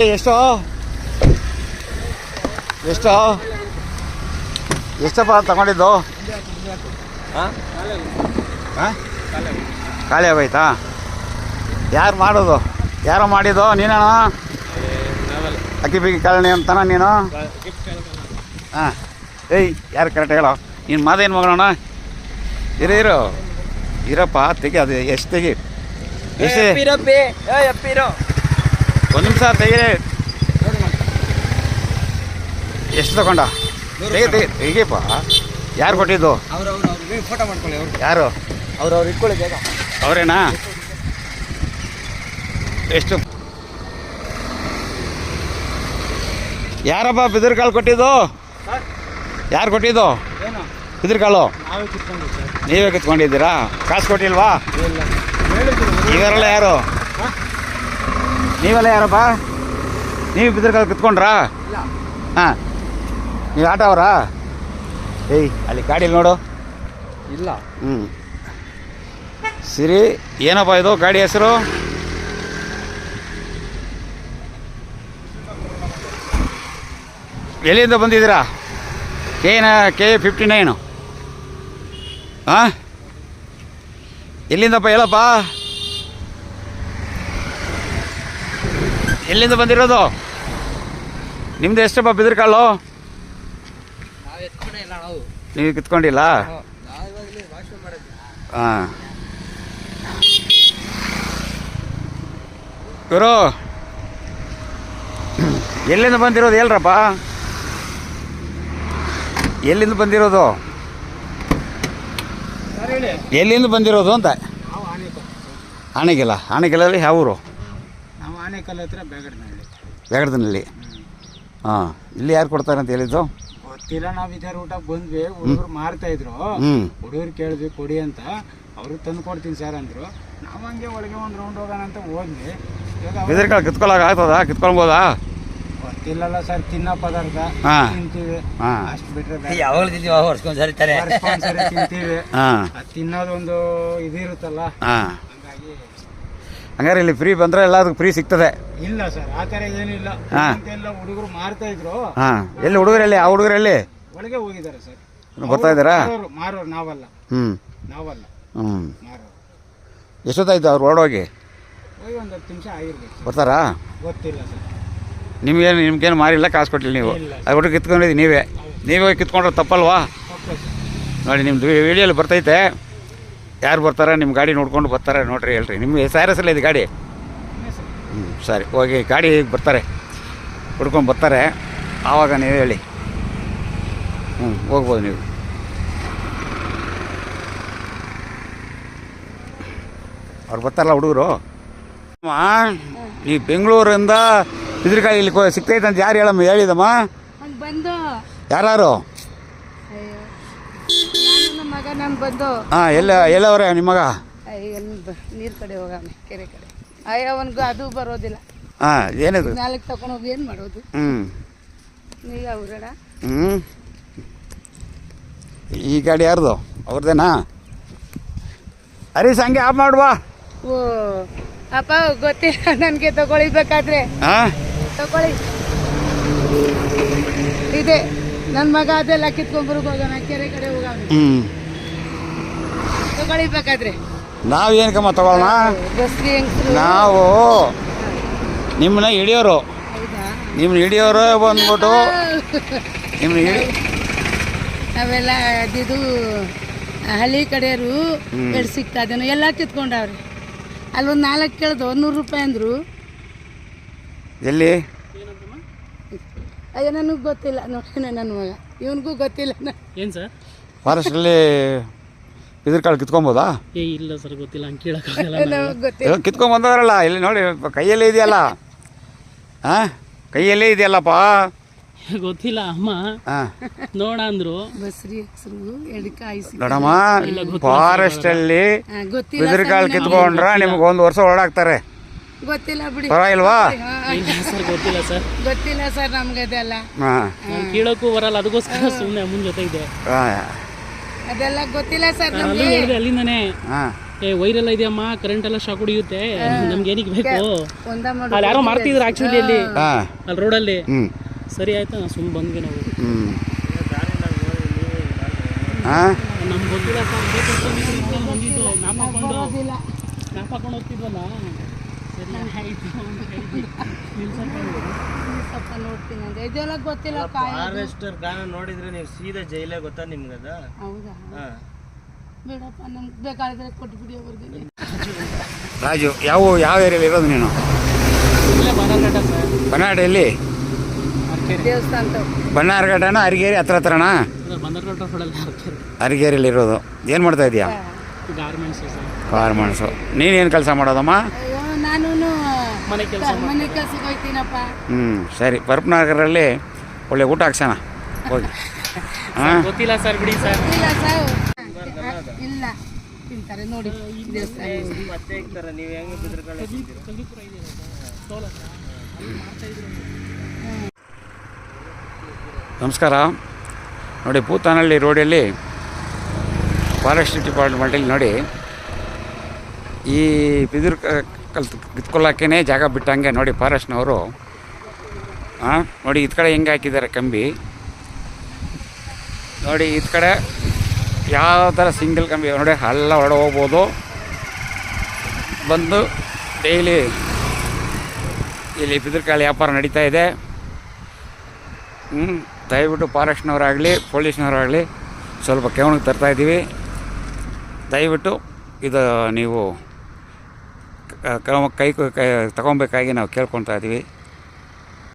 ಎಷ್ಟು ಎಷ್ಟು ಎಷ್ಟಪ್ಪ ತಗೊಂಡಿದ್ದು? ಖಾಲಿ ಆಗೋಯ್ತಾ? ಯಾರು ಮಾಡೋದು? ಯಾರೋ ಮಾಡಿದ್ದು? ನೀನೇಣ ಅಕ್ಕಿ ಬಿಕ್ಕಿ ಕಾಲಣಿ ಅಂತಾನ ನೀನು? ಹಾಂ. ಏಯ್ ಯಾರು ಕರೆಕ್ಟ್ ಹೇಳೋ? ನೀನು ಮಾದೇನು ಮಗಳಣ್ಣ? ಇರೋ ಇರಪ್ಪ ತೆಗಿ. ಅದು ಎಷ್ಟು ತೆಗಿ? ಎಷ್ಟು? ಒಂದು ನಿಮಿಷ ತೆಗೀರಿ. ಎಷ್ಟು ತಗೊಂಡ? ತೆಗಿಯಪ್ಪ. ಯಾರು ಕೊಟ್ಟಿದ್ದು? ಫೋಟೋ ಮಾಡ್ಕೊಳ್ಳಿ. ಯಾರು? ಅವ್ರವ್ರು ಇಟ್ಕೊಳ್ಳಿ ಬೇಗ. ಅವರೇನಾ? ಎಷ್ಟು? ಯಾರಪ್ಪ ಬಿದಿರ್ಕಾಳು ಕೊಟ್ಟಿದ್ದು? ಯಾರು ಕೊಟ್ಟಿದ್ದು ಬಿದಿರ್ಕಾಳು? ನೀವೇ ಕಿತ್ಕೊಂಡಿದ್ದೀರಾ? ಕಾಸು ಕೊಟ್ಟಿಲ್ವಾ? ಇವರೆಲ್ಲ ಯಾರು? ನೀವೆಲ್ಲ ಯಾರಪ್ಪ? ನೀವು ಬಿದಿರ್ಕಾಳು ಕಿತ್ಕೊಂಡ್ರಾ? ಹಾಂ. ನೀವು ಆಟ ಅವರಾ? ಏಯ್ ಅಲ್ಲಿ ಗಾಡೀಲಿ ನೋಡು. ಇಲ್ಲ. ಹ್ಞೂ ಸರಿ. ಏನಪ್ಪ ಇದು ಗಾಡಿ ಹೆಸರು? ಎಲ್ಲಿಂದ ಬಂದಿದ್ದೀರಾ? KA59. ಹಾಂ. ಎಲ್ಲಿಂದಪ್ಪ ಹೇಳಪ್ಪ? ಎಲ್ಲಿಂದ ಬಂದಿರೋದು? ನಿಮ್ದು ಎಷ್ಟಪ್ಪ ಬಿದಿರ್ಕಾಳು? ನೀವು ಕಿತ್ಕೊಂಡಿಲ್ಲ? ಹಾಂ. ಗುರು ಎಲ್ಲಿಂದ ಬಂದಿರೋದು ಹೇಳ್ರಪ್ಪ? ಎಲ್ಲಿಂದ ಬಂದಿರೋದು? ಎಲ್ಲಿಂದ ಬಂದಿರೋದು ಅಂತ? ಆನೆಗೆಲ್ಲ. ಆನೆಗೆಲ್ಲಲ್ಲಿ ಯಾವ ಊರು? ನಾವು ಆನೆಕಲ್ ಹತ್ರ ಬೇಗಡದಲ್ಲಿ. ಹಾಂ. ಇಲ್ಲಿ ಯಾರು ಕೊಡ್ತಾರೆ ಅಂತ ಹೇಳಿದ್ದು? ಗೊತ್ತಿಲ್ಲ. ನಾವು ಇದರ ಊಟಕ್ಕೆ ಬಂದ್ವಿ. ಹುಡುಗರು ಮಾರ್ತಾ ಇದ್ರು. ಹುಡುಗರು ಕೇಳಿದ್ವಿ ಕೊಡಿ ಅಂತ. ಅವರು ತಂದು ಕೊಡ್ತೀನಿ ಸರ್ ಅಂದರು. ನಾವು ಹಂಗೆ ಒಳಗೆ ಒಂದು ರೌಂಡ್ ಹೋಗೋಣ ಅಂತ ಹೋದ್ವಿ. ಬಿದಿರ್ಕಾಳು ಕಿತ್ಕೊಳ್ಳೋಕೆ ಆಗ್ತದಾ? ಕಿತ್ಕೊಳ್ಬೋದಾ? ಗೊತ್ತಿಲ್ಲಲ್ಲ ಸರ್. ತಿನ್ನೋ ಪದಾರ್ಥ ತಿಂತೀವಿ ಅಷ್ಟು ಬಿಟ್ರೆ ಯಾವಾಗಲೂ ತಿಂತೀವಿ. ಹೊರ್ಸ್ಕೊಂಡು ಸರಿತಾರೆ ತಿಂತೀವಿ. ಅದು ತಿನ್ನೋದೊಂದು ಇದಿರುತ್ತಲ್ಲ. ಹಂಗಾಗಿ ಹಂಗಾರೆ ಇಲ್ಲಿ ಫ್ರೀ ಬಂದರೆ ಎಲ್ಲದಕ್ಕೂ ಫ್ರೀ ಸಿಗ್ತದೆ? ಇಲ್ಲ ಸರ್, ಆ ಥರ ಏನಿಲ್ಲ. ಎಲ್ಲ ಹುಡುಗರು ಮಾರ್ತಾ ಇದ್ರು. ಹಾಂ. ಎಲ್ಲಿ ಹುಡುಗರಲ್ಲಿ? ಆ ಹುಡುಗರಲ್ಲಿ ಒಳಗೆ ಹೋಗಿದ್ದಾರೆ ಸರ್. ಬರ್ತಾ ಇದ್ದಾರಾ? ಮಾರೋರು ನಾವಲ್ಲ. ನಾವಲ್ಲ ಮಾರೋರು. ಎಷ್ಟೊತ್ತಾಯ್ತು ಅವ್ರು ಓಡೋಗಿ? ಹೋಗಿ ಒಂದು 10 ನಿಮಿಷ ಆಗಿರ್ಬೇಕು. ಬರ್ತಾರಾ? ಗೊತ್ತಿಲ್ಲ ಸರ್. ನಿಮ್ಗೇನು ಮಾರಿಲ್ಲ, ಕಾಸು ಕೊಟ್ಟಿಲ್ಲ ನೀವು? ಅದು ಒಟ್ಟು ಕಿತ್ಕೊಂಡಿದ್ದು ನೀವೇ ಕಿತ್ಕೊಂಡ್ರೆ ತಪ್ಪಲ್ವಾ? ನೋಡಿ ನಿಮ್ಮದು ವಿಡಿಯೋಲಿ ಬರ್ತೈತೆ. ಯಾರು ಬರ್ತಾರೆ ನಿಮ್ಮ ಗಾಡಿ ನೋಡ್ಕೊಂಡು ಬರ್ತಾರೆ ನೋಡ್ರಿ. ಹೇಳ್ರಿ ನಿಮ್ಮ ಹೆಸರಲ್ಲ ಇದು ಗಾಡಿ? ಸರಿ ಹೋಗಿ ಗಾಡಿ ಬರ್ತಾರೆ ಹುಡ್ಕೊಂಡು ಬರ್ತಾರೆ. ಆವಾಗ ನೀವು ಹೇಳಿ. ಹೋಗ್ಬೋದು ನೀವು. ಅವ್ರು ಬರ್ತಾರಲ್ಲ ಹುಡುಗರು. ಈ ಬೆಂಗಳೂರಿಂದ ಬಿದಿರ್ಕಾಯಿ ಇಲ್ಲಿ ಸಿಗ್ತೈತೆ ಅಂತ ಯಾರು ಹೇಳಿದಮ್ಮ? ಯಾರು? ಹಾಂ. ಎಲ್ಲವರೇ ನಿಮ್ಮ ಮಗ? ನೀರು ಕಡೆ ಹೋಗವನೆ, ಕೆರೆ ಕಡೆ. ಅವನಿಗೂ ಅದು ಬರೋದಿಲ್ಲ. ಹಾಂ. ಏನಿದು? ನಾಲ್ಕು ತಗೊಂಡು ಹೋಗಿ ಏನು ಮಾಡೋದು? ಈಗ ಅವ್ರಡ. ಈ ಗಾಡಿ ಯಾರ್ದು? ಅವ್ರದ್ದೇನಾ? ಹರೀಶ್ ಹಂಗೆ ಆಫ್ ಮಾಡುವ. ಓ ಅಪ್ಪ ಗೊತ್ತಿಲ್ಲ ನನಗೆ. ತಗೊಳ್ಬೇಕಾದ್ರೆ ತಗೊಳ್ಳಿ. ಇದೆ ನನ್ನ ಮಗ. ಅದೆಲ್ಲ ಕಿತ್ಕೊಂಡ್ಬರ್ಗ ಹೋಗೋಣ, ಕೆರೆ ಕಡೆ ಹೋಗೋಣ. ತಗೊಳ್ಬೇಕಾದ್ರೆ ನಾವು ಏನಕ್ಕಮ್ಮ ತಗೊಳ್ಳೋಣ? ನಾವು ನಿಮ್ಮನ್ನ ಹಿಡಿಯೋರು. ನಿಮ್ಮನ್ನ ಹಿಡಿಯೋರು ಬಂದ್ಬಿಟ್ಟು ನಿಮ್ಮನ್ನ ಅವೆಲ್ಲ ಅದಿದು ಹಳ್ಳಿ ಕಡೆಯವರು ಎರಡು ಸಿಗ್ತಾದೇನೋ ಎಲ್ಲ ಕಿತ್ಕೊಂಡವ್ರಿ. ಅಲ್ಲೊಂದು 4 ಕೇಳ್ದು 100 ರೂಪಾಯಿ ಅಂದರು. ಎಲ್ಲಿ? ಅಯ್ಯೋ ನನಗೆ ಗೊತ್ತಿಲ್ಲ. ನೋಡಿ ನನ್ನ ಮಗ, ಇವನಿಗೂ ಗೊತ್ತಿಲ್ಲ. ಏನು ಸರ್? ಫಾರೆಸ್ಟಲ್ಲಿ ಬಿದಿರ್ಕಾಳು ಕಿತ್ಕೊಬೋದಾ? ಇಲ್ಲ ಸರ್, ಗೊತ್ತಿಲ್ಲ. ಹಂಗೆ ಕೇಳೋಕ್ಕಾಗಲ್ಲ. ಗೊತ್ತಿಲ್ಲ. ಕಿತ್ಕೊಂಬಂದವರಲ್ಲ ಇಲ್ಲಿ ನೋಡಿ. ಕೈಯಲ್ಲೇ ಇದೆಯಲ್ಲ. ಹಾಂ, ಕೈಯಲ್ಲೇ ಇದೆಯಲ್ಲಪ್ಪ. ಗೊತ್ತಿಲ್ಲ ಅಮ್ಮ. ನೋಡ ಅಂದ್ರು. ಬಸ್ರಿ ಹೆಸರು ಎಡ್ಕಾಯಿ ನೋಡಮ್ಮ, ಫಾರೆಸ್ಟಲ್ಲಿ ಬಿದಿರ್ಕಾಳು ಕಿತ್ಕೊಂಡ್ರ ನಿಮ್ಗೆ 1 ವರ್ಷ ಓಡಾಕ್ತಾರೆ. ಗೊತ್ತಿಲ್ಲ ಬಿಡಿ. ಪರವಾಗಿಲ್ವಾ? ಸರ್ ಗೊತ್ತಿಲ್ಲ ಸರ್. ಗೊತ್ತಿಲ್ಲ ಸರ್ ನಮ್ಗೆ ಅದೆಲ್ಲ. ಕೇಳೋಕ್ಕೂ ಬರಲ್ಲ. ಅದಕ್ಕೋಸ್ಕರ ಸುಮ್ಮನೆ ಅಮ್ಮನ ಜೊತೆ ಇದೆ. ಅದೆಲ್ಲ ಗೊತ್ತಿಲ್ಲ ಸರ್ ಅಲ್ಲಿಂದನೇ. ವೈರೆಲ್ಲ ಇದೆಯಮ್ಮ, ಕರೆಂಟ್ ಎಲ್ಲ ಶಾಕ್ ಹೊಡಿಯುತ್ತೆ, ನಮ್ಗೆ ಏನಕ್ಕೆ ಬೇಕು? ಒಂದ ಅಲ್ಲಿ ಯಾರೋ ಮಾಡ್ತಿದ್ರು ಆಕ್ಚುಲಿ ಅಲ್ಲಿ ಹಾಂ ಅಲ್ಲಿ ರೋಡಲ್ಲಿ. ಹ್ಞೂ ಸರಿ ಆಯ್ತಾ, ಸುಮ್ಮನೆ ಬಂದ್ವಿ ನಾವು. ಹ್ಞೂ ಹಾಂ ನಮ್ಗೆ ಗೊತ್ತಿಲ್ಲ ಸರ್, ಬಂದಿದ್ದು ಮ್ಯಾಪ್ ಹಾಕೊಂಡು ಹೋಗ್ತಿದ್ವಲ್ಲ. ಸರಿ ಆಯ್ತು ಸ್ವಲ್ಪ ನೋಡ್ತೀನಿ ಅಂದ್ರೆ ಇದೆಲ್ಲ ಗೊತ್ತಿಲ್ಲ. ಫಾರೆಸ್ಟರ್ ಗಾನ ನೋಡಿದ್ರೆ ನೀವು ಸೀದಾ ಜೈಲೇ ಗೊತ್ತಾ ನಿಮ್ಗದ? ಹೌದಾ? ಬೇಡಪ್ಪ, ನಮ್ಗೆ ಬೇಕಾದ್ರೆ ಕೊಟ್ಬಿಡಿ ಅವ್ರಿಗೆ. ರಾಜು, ಯಾವ ಏರಿಯಲ್ಲಿ ಇರೋದು ನೀನು? ಇಲ್ಲೇ ಬನ್ನರ್ಘಟ್ಟ ಸರ್. ಬನ್ನಾಡೆಯಲ್ಲಿ? ದೇವಸ್ಥಾನ ಬನ್ನಾರ್ಘಟ್ಟನ ಅರಿಗೇರಿ ಹತ್ರನಾ? ಬನ್ನರ್ಘಟ್ಟ ರೋಡಲ್ಲಿ ಹಾಕ್ತಾರೆ. ಅರಿಗೇರಿಯಲ್ಲಿ ಇರೋದು. ಏನು ಮಾಡ್ತಾ ಇದೀಯಾ? Garments sir. ಗಾರ್ಮೆಂಟ್ಸು. ನೀನೇನು ಕೆಲಸ ಮಾಡೋದಮ್ಮ? ಅಯ್ಯೋ, ನಾನು ಮನೆ ಕೆಲಸ ಮನೆ ಕೆಲ್ಸಕ್ಕೆ ಹೋಗ್ತೀನಪ್ಪ. ಸರಿ, ಪರಪನಗರಲ್ಲಿ ಒಳ್ಳೆ ಊಟ ಹಾಕ್ಸೋಣ ಹೋಗಿ. ಹಾಂ ಗೊತ್ತಿಲ್ಲ ಸರ್, ಬಿಡಿ ಸರ್. ಇಲ್ಲ ಸರ್, ಇಲ್ಲ ತಿಂತಾರೆ ನೋಡಿ ದೇವಸ್ಥಾನ. ಮತ್ತೆ ಇಕ್ತಾರ, ನೀವು ಹೆಂಗೆ ಬಿದ್ರಕಳ್ಳಿ? ನಮಸ್ಕಾರ. ನೋಡಿ, ಪೂತಾನಹಳ್ಳಿ ರೋಡಲ್ಲಿ ಫಾರೆಸ್ಟ್ ಡಿಪಾರ್ಟ್ಮೆಂಟಲ್ಲಿ ನೋಡಿ, ಈ ಬಿದಿರು ಕಿತ್ಕೊಳ್ಳೋಕ್ಕೇ ಜಾಗ ಬಿಟ್ಟಂಗೆ ನೋಡಿ ಫಾರೆಸ್ಟ್ನವರು. ನೋಡಿ ಈ ಕಡೆ ಹೆಂಗೆ ಹಾಕಿದ್ದಾರೆ ಕಂಬಿ ನೋಡಿ. ಈ ಕಡೆ ಯಾವ ಥರ ಸಿಂಗಲ್ ಕಂಬಿ ನೋಡಿ, ಎಲ್ಲ ಹೊರಡೆ ಹೋಗ್ಬೋದು. ಬಂದು ಡೈಲಿ ಇಲ್ಲಿ ಬಿದಿರುಕಾಳಿ ವ್ಯಾಪಾರ ನಡೀತಾ ಇದೆ. ದಯವಿಟ್ಟು ಫಾರೆಸ್ಟ್ನವರಾಗಲಿ ಪೊಲೀಸ್ನವರಾಗಲಿ ಸ್ವಲ್ಪ ಕೆವಣಿಗೆ ತರ್ತಾಯಿದ್ದೀವಿ. ದಯವಿಟ್ಟು ಇದು ನೀವು ಕೈ ತಗೊಬೇಕಾಗಿ ನಾವು ಕೇಳ್ಕೊತಾ ಇದ್ದೀವಿ.